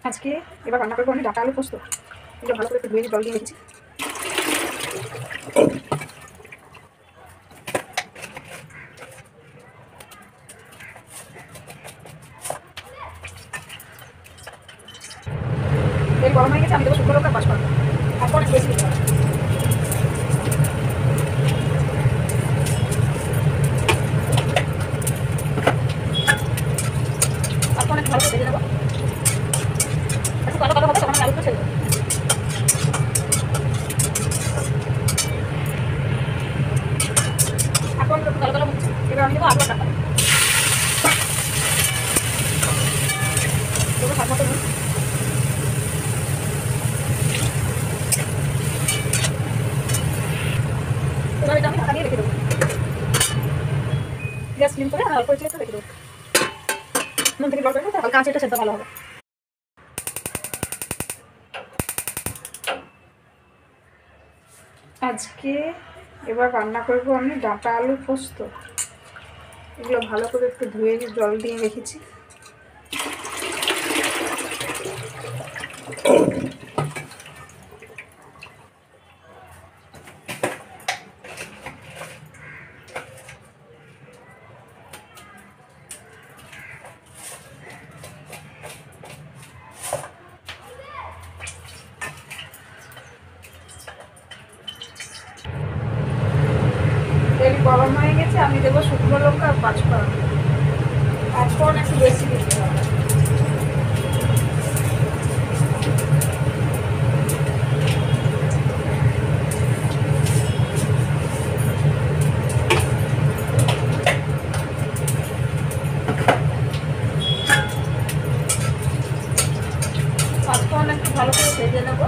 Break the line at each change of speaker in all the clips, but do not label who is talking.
আজকে এবার রান্না করবো আমি ডাটা আলু পোস্ত। এগুলো ভালো করে একটু ধুয়ে জল দিয়ে রেখেছি। তেল গরম হয়ে গেছে, আমি দেবো শুকনো লঙ্কা পাঁচফোড়ন। তারপর অনেক বেশি দিতে হবে। তারপর অনেক ভালো করে ভেজে নেবো। একটু কালো কালো হবে, তখন আমি আলুটা ছেড়ে দেবো। তারপর একটু কালো কালো হচ্ছে, এবার আমি দেবো আলু আর ডাটা। দেবো স্বাদ মতো নুন। এবার এটা আমি ঢাকা দিয়ে রেখে দেবো। গ্যাস স্লিম করে অল্প একটু রেখে দেবো। নুন থেকে জল করে দেবো, হালকা আঁচেটা সেদ্ধ ভালো হবে। আজকে এবার রান্না করবো আমি ডাটা আলু পোস্ত। এগুলো ভালো করে একটু ধুয়ে জল দিয়ে রেখেছি। তেল গরম হয়ে গেছে, আমি দেবো শুকনো লঙ্কা আর পাঁচফোড়ন। পাঁচফোড়ন একটু বেশি দিতে হবে। পাঁচফোড়ন একটু ভালো করে ভেজে নেবো।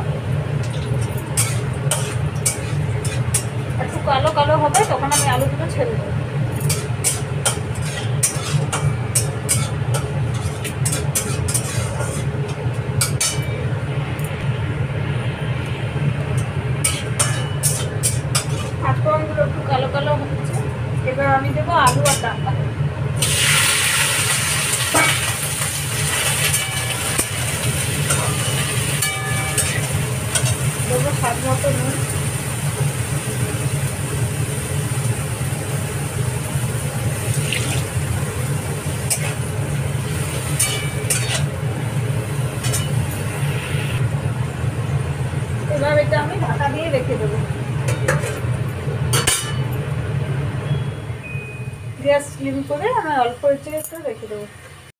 একটু কালো কালো হবে, তখন আমি আলুগুলো ছেড়ে দেবো। পাঁচফোড়নগুলো একটু কালো কালো হচ্ছে, এবার আমি দেবো আলু আর ডাটা। দেবো স্বাদ মতো নুন। এবার এটা আমি ঢাকা দিয়ে রেখে দেবো। গ্যাস স্লিম করে আমি অল্প একটু রেখে দেবো।